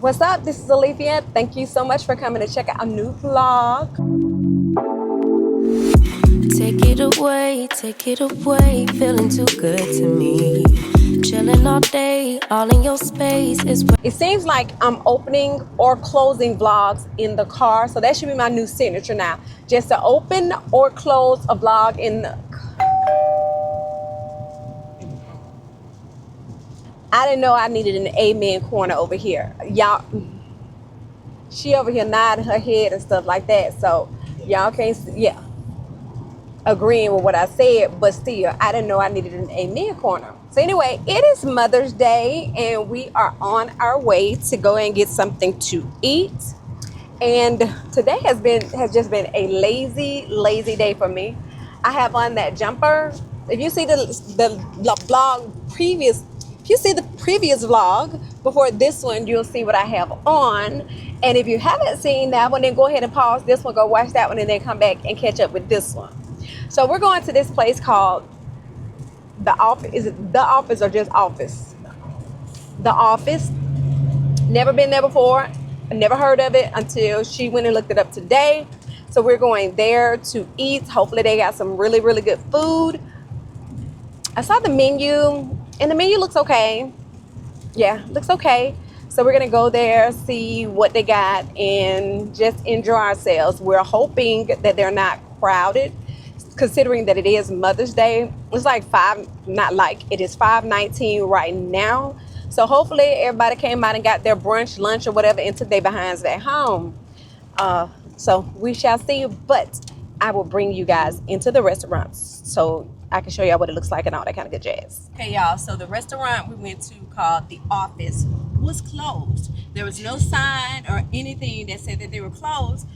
What's up? This is Olivia. Thank you so much for coming to check out a new vlog. Take it away, feeling too good to me. Chilling all day, all in your space is what It seems like I'm opening or closing vlogs in the car, so that should be my new signature now. Just to open or close a vlog in the I didn't know I needed an amen corner over here. Y'all, she over here nodding her head and stuff like that. So y'all can't see, yeah, agreeing with what I said, but still, I didn't know I needed an amen corner. So anyway, it is Mother's Day and we are on our way to go and get something to eat. And today has just been a lazy day for me. I have on that jumper. If you see the vlog previous, if you see the previous vlog before this one, you'll see what I have on. And if you haven't seen that one, then go ahead and pause this one, go watch that one, and then come back and catch up with this one. So we're going to this place called The Office. Is it The Office or just Office? The Office. Never been there before. I never heard of it until she went and looked it up today. So we're going there to eat. Hopefully they got some really good food. I saw the menu and the menu looks okay. Yeah, looks okay. So we're gonna go there, see what they got, and just enjoy ourselves. We're hoping that they're not crowded, considering that it is Mother's Day. It's like it is 5:19 right now. So hopefully everybody came out and got their brunch, lunch, or whatever and took their behinds at home. So we shall see, but I will bring you guys into the restaurants so I can show y'all what it looks like and all that kind of good jazz. Okay, y'all, so the restaurant we went to called The Office was closed. There was no sign or anything that said that they were closed.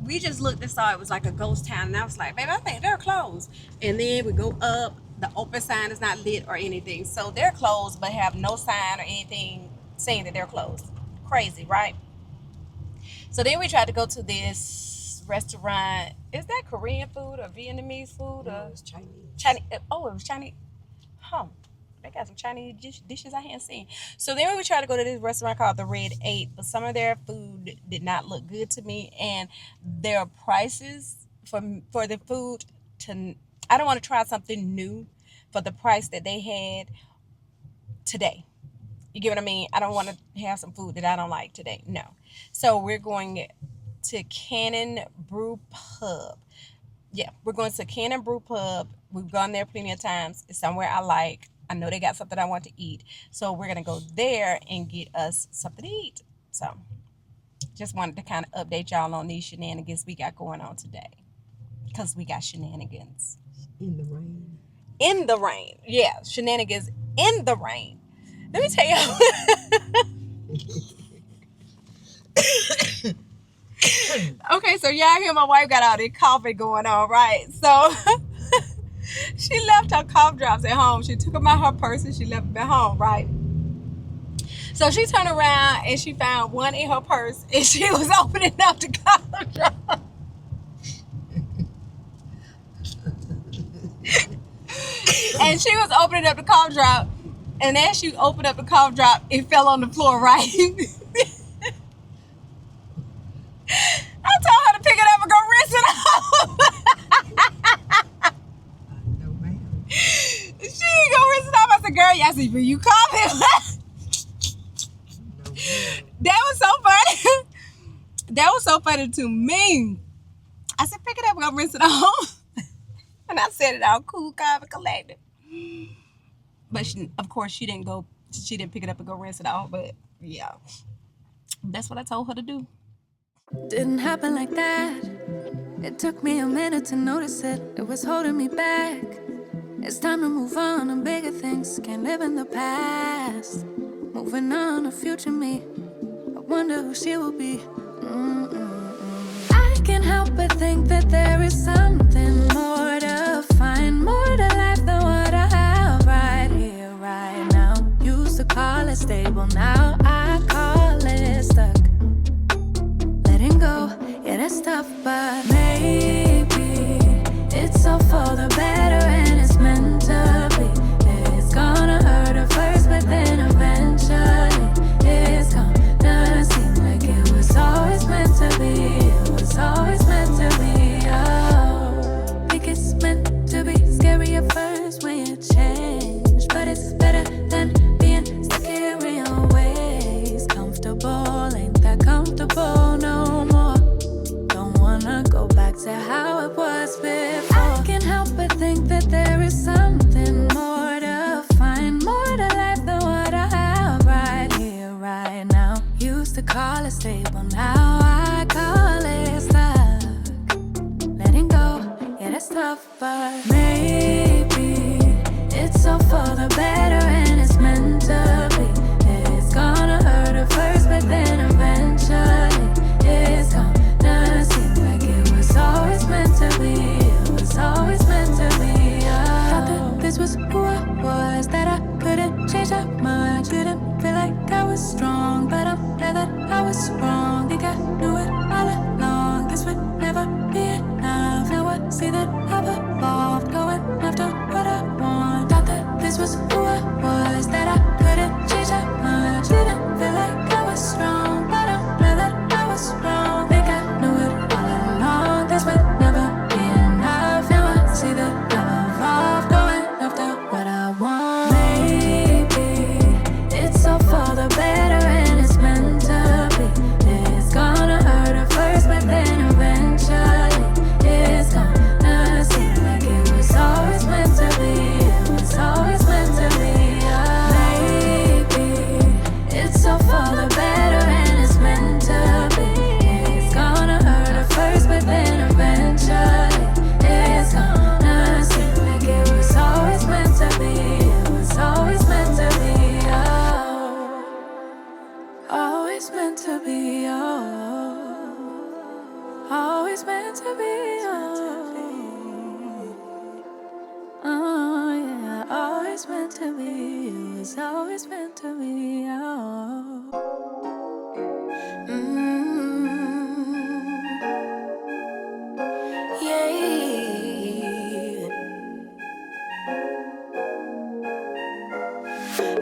We just looked and saw it was like a ghost town, and I was like, baby, I think they're closed. And then we go up, the open sign is not lit or anything. So they're closed, but have no sign or anything saying that they're closed. Crazy, right? So then we tried to go to this restaurant. Is that Korean food or Vietnamese food? No, it's Chinese. Oh, it was Chinese. Huh. They got some Chinese dishes I hadn't seen. So then we tried to go to this restaurant called the Red 8, but some of their food did not look good to me, and their prices for the food I don't want to try something new for the price that they had today. You get what I mean? I don't want to have some food that I don't like today. No. So we're going to Cannon Brew Pub. Yeah, we're going to Cannon Brew Pub. We've gone there plenty of times. It's somewhere I like. I know they got something I want to eat. So we're going to go there and get us something to eat. So just wanted to kind of update y'all on these shenanigans we got going on today. Because we got shenanigans. In the rain. In the rain. Yeah, shenanigans in the rain. Let me tell you. Okay, so y'all hear my wife got all this coughing going on, right? So she left her cough drops at home. She took them out her purse and she left them at home, right? So she turned around and she found one in her purse and she was opening up the cough drop. And she was opening up the cough drop, and as she opened up the cough drop, it fell on the floor, right? I told her to pick it up and go rinse it off. No, ma'am. She ain't gonna rinse it off. I said, girl, y'all see, but you coughing. No, ma'am. That was so funny. That was so funny to me. I said, pick it up and go rinse it off. And I said it all cool, calm, and collected. But of course, she didn't pick it up and go rinse it off. But yeah, that's what I told her to do. didn't happen like that. It took me a minute to notice it. It was holding me back. It's time to move on to bigger things. Can't live in the past. Moving on to future me. I wonder who she will be. I can't help but think that there is something more to find, more to life than what I have right here, right now. Used to call it stable, now I call it stuck. Letting go, yeah, that's tough, but maybe it's all for the better and it's meant to be. It's gonna hurt at first, but then eventually it's gonna see. to call it stable, now I call it stuck. Letting go, yeah, that's tough, but maybe it's all for the better and it's meant to be. It's gonna hurt at first, but then eventually it's gonna seem like it was always meant to be. It was always meant to be. Thought that this was who I was, that I couldn't change that much. Didn't feel like I was strong, but I'm glad that I was wrong. Think I knew it all along. This would never be enough. Now I see that I've evolved, going after what I want. Thought that this was who I was, that I couldn't change that much. Didn't feel like I was strong, but I'm glad that I was wrong. Think I knew it all along. This would never be enough. Now I see that I've evolved, going after what I want. Maybe it's all for the better and it's meant to be. It's gonna hurt at first, but then eventually it's gonna seem like it was always meant to be. It was always meant to be. Maybe it's all for the better and it's meant to be. It's gonna hurt at first, but then eventually it's gonna seem like it was always meant to be. It was always meant to be. Always meant to be. Always meant to be. Oh yeah, always meant to be. It was always meant to be. Yeah.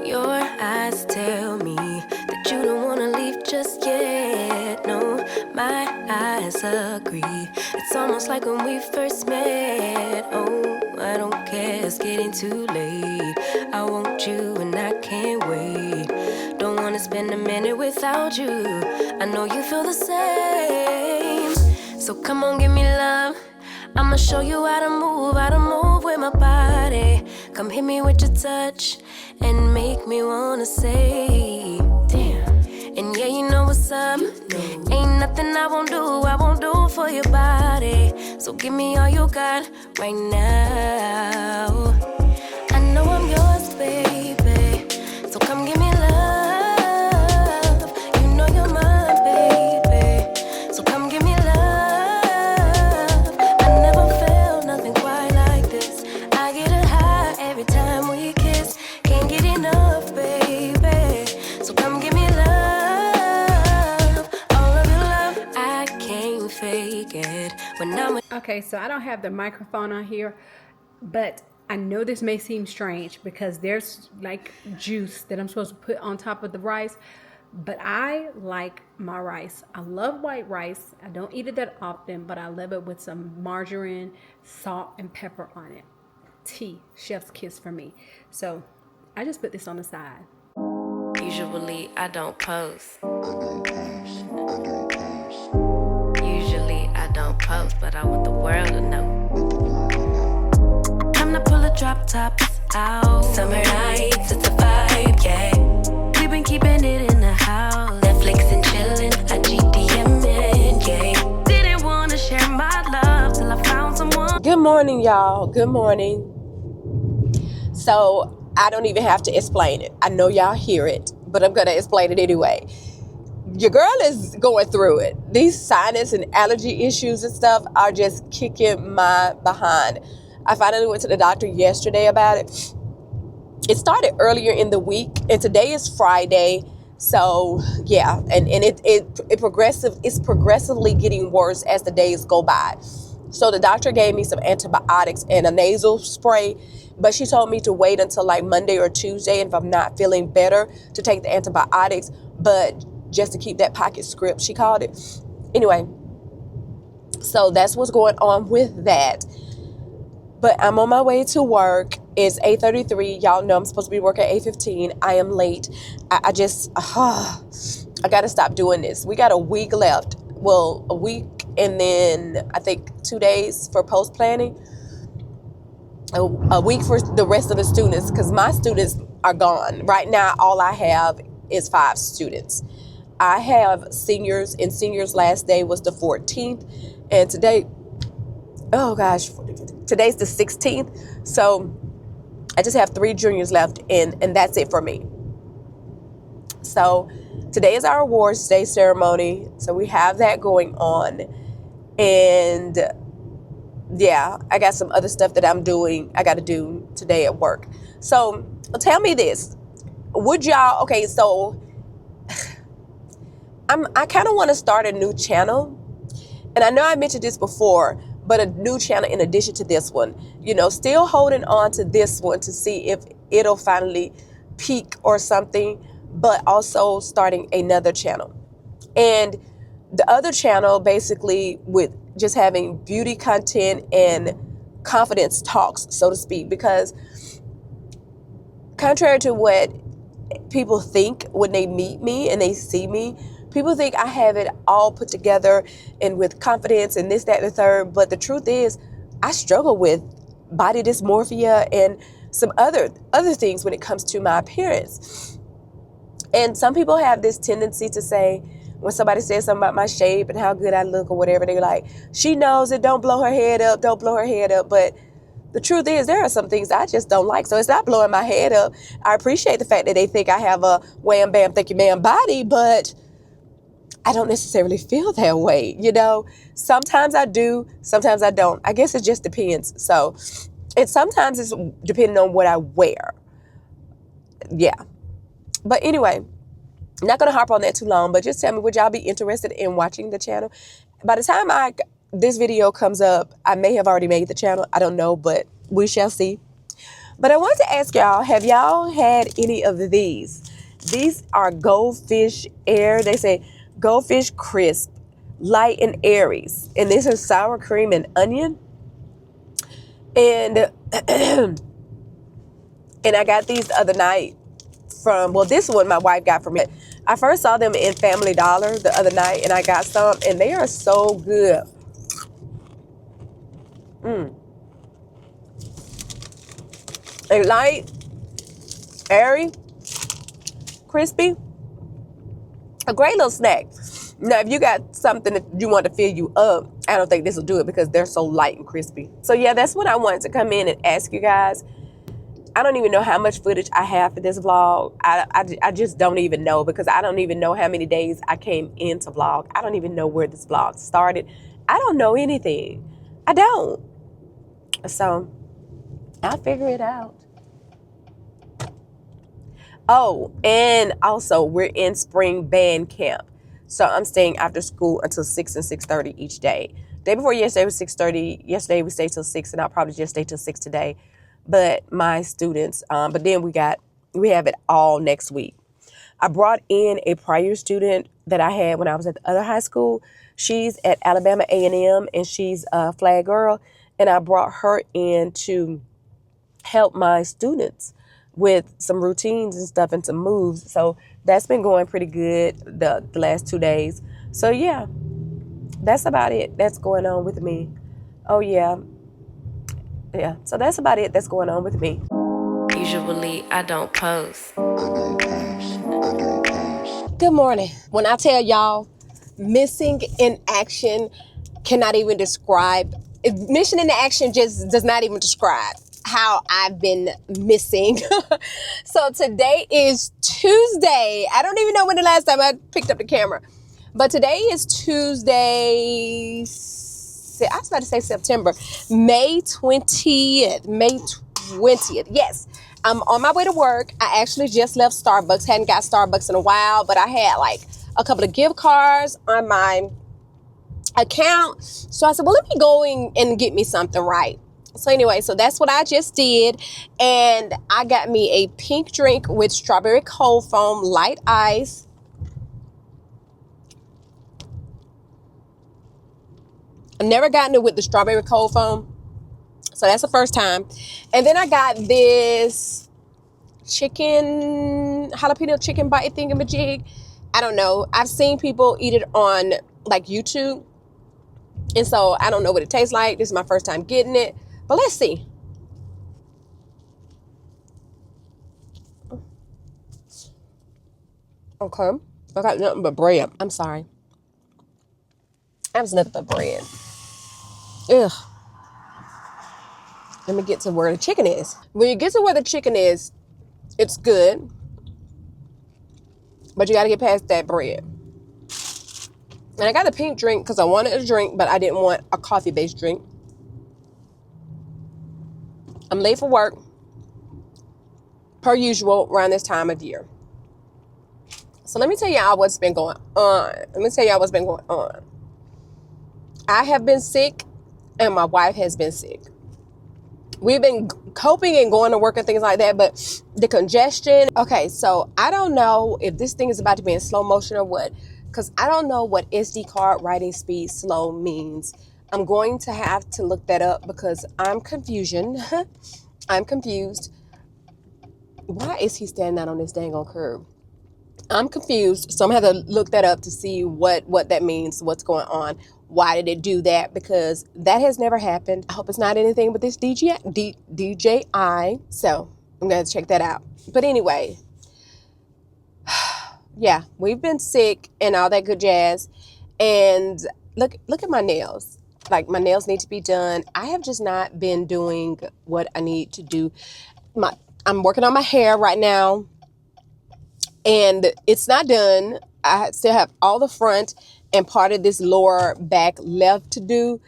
Your eyes tell me that you don't wanna leave just yet. No, my eyes agree. It's almost like when we first met. Oh, I don't care, it's getting too late. I want you and I can't wait. Don't wanna spend a minute without you. I know you feel the same. So come on, give me love. I'ma show you how to move with my body. Come hit me with your touch and make me wanna say, damn. And yeah, you know what's up. Ain't nothing I won't do for your body. So give me all you got right now. I know I'm yours, baby. So come give me love. You know you're mine, baby. So come give me love. I never felt nothing quite like this. I get a high every time we kiss. Can't get enough, baby. So come give me love. All of your love, I can't fake it. When I'm with Okay, so I don't have the microphone on here, but I know this may seem strange because there's like juice that I'm supposed to put on top of the rice, but I like my rice. I love white rice. I don't eat it that often, but I love it with some margarine, salt, and pepper on it. Tea, chef's kiss for me. So I just put this on the side. usually I don't post. Usually I don't post, but I want the world to know. Time to pull the drop tops out. Summer nights, it's a vibe, yeah. We've been keeping it in the house. Netflix and chillin', I GDM'in', yeah. Didn't wanna share my love till I found someone. Good morning, y'all. Good morning. So I don't even have to explain it. I know y'all hear it, but I'm gonna explain it anyway. Your girl is going through it. These sinus and allergy issues and stuff are just kicking my behind. I finally went to the doctor yesterday about it. It started earlier in the week, and today is Friday. So yeah, and it's progressively getting worse as the days go by. So the doctor gave me some antibiotics and a nasal spray, but she told me to wait until like Monday or Tuesday, and if I'm not feeling better, to take the antibiotics, but just to keep that pocket script, she called it. Anyway, so that's what's going on with that. But I'm on my way to work. It's 8:33. Y'all know I'm supposed to be working at 8:15. I am late. I got to stop doing this. We got a week left. Well, a week and then I think 2 days for post-planning. A week for the rest of the students because my students are gone. Right now, all I have is 5 students. I have seniors, and seniors last day was the 14th, and today, oh gosh, today's the 16th. So I just have 3 juniors left, and that's it for me. So today is our awards day ceremony. So we have that going on. And yeah, I got some other stuff that I got to do today at work. So tell me this. Would y'all, okay, so I kind of want to start a new channel. And I know I mentioned this before, but a new channel in addition to this one. You know, still holding on to this one to see if it'll finally peak or something, but also starting another channel. And the other channel basically with just having beauty content and confidence talks, so to speak, because contrary to what people think when they meet me and they see me, people think I have it all put together and with confidence and this, that, and the third. But the truth is, I struggle with body dysmorphia and some other things when it comes to my appearance. And some people have this tendency to say, when somebody says something about my shape and how good I look or whatever, they're like, she knows it, don't blow her head up, don't blow her head up. But the truth is, there are some things I just don't like. So it's not blowing my head up. I appreciate the fact that they think I have a wham, bam, thank you, ma'am body, but I don't necessarily feel that way, you know? Sometimes I do, sometimes I don't. I guess it just depends. So, and sometimes it's depending on what I wear. Yeah. But anyway, I'm not going to harp on that too long, but just tell me, would y'all be interested in watching the channel? By the time this video comes up, I may have already made the channel. I don't know, but we shall see. But I wanted to ask y'all, have y'all had any of these? These are Goldfish Air. They say Goldfish Crisp, light and airy. And this is sour cream and onion. And and I got these the other night from, well, this one my wife got for me. I first saw them in Family Dollar the other night, and I got some, and they are so good. They light, airy, crispy. A great little snack. Now, if you got something that you want to fill you up, I don't think this will do it because they're so light and crispy. So yeah, that's what I wanted to come in and ask you guys. I don't even know how much footage I have for this vlog. I just don't even know, because I don't even know how many days I came into vlog. I don't even know where this vlog started. I don't know anything. I don't. So I'll figure it out. Oh, and also we're in spring band camp. So I'm staying after school until 6 and 6:30 each day. Day before yesterday was 6:30. Yesterday we stayed till 6, and I'll probably just stay till 6 today. But my students, but then we have it all next week. I brought in a prior student that I had when I was at the other high school. She's at Alabama A&M, and she's a flag girl. And I brought her in to help my students with some routines and stuff and some moves. So that's been going pretty good the last 2 days. So yeah, that's about it. That's going on with me. Oh yeah. Yeah, so that's about it that's going on with me. Usually I don't post. Good morning. When I tell y'all, missing in action cannot even describe. Mission in action just does not even describe how I've been missing. So today is Tuesday. I don't even know when the last time I picked up the camera. But today is Tuesday, I was about to say September, May 20th. May 20th. Yes. I'm on my way to work. I actually just left Starbucks. Hadn't got Starbucks in a while, but I had like a couple of gift cards on my account. So I said, well, let me go in and get me something, right? So anyway, so that's what I just did. And I got me a pink drink with strawberry cold foam, light ice. I've never gotten it with the strawberry cold foam. So that's the first time. And then I got this jalapeno chicken bite thingamajig. I don't know. I've seen people eat it on like YouTube. And so I don't know what it tastes like. This is my first time getting it. But let's see. Okay. I got nothing but bread. I'm sorry. I was nothing but bread. Ugh. Let me get to where the chicken is. When you get to where the chicken is, it's good. But you got to get past that bread. And I got a pink drink because I wanted a drink, but I didn't want a coffee-based drink. I'm late for work, per usual, around this time of year. So let me tell y'all what's been going on. I have been sick, and my wife has been sick. We've been coping and going to work and things like that, but the congestion. Okay, so I don't know if this thing is about to be in slow motion or what, because I don't know what SD card writing speed slow means. I'm going to have to look that up because I'm I'm confused. Why is he standing out on this dang old curb? I'm confused, so I'm gonna have to look that up to see what that means, what's going on. Why did it do that? Because that has never happened. I hope it's not anything but this DJI. So I'm gonna check that out. But anyway, yeah, we've been sick and all that good jazz. And look at my nails. Like, my nails need to be done. I have just not been doing what I need to do. I'm working on my hair right now, and it's not done. I still have all the front and part of this lower back left to do.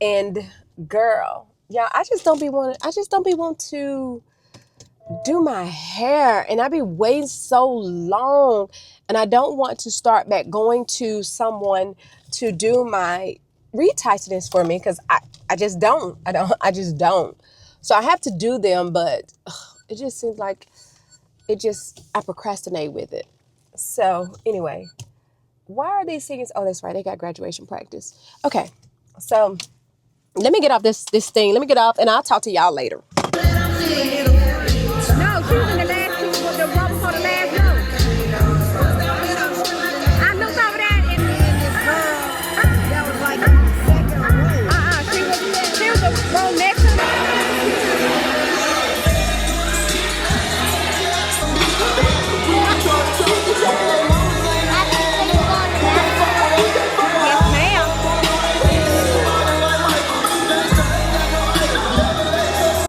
And girl, yeah, I just don't be wanting to do my hair, and I be waiting so long, and I don't want to start back going to someone to do my retightness for me because I just don't. So I have to do them, but it just seems like I procrastinate with it. So anyway, why are these singers? Oh, that's right. They got graduation practice. Okay. So let me get off this thing. Let me get off and I'll talk to y'all later.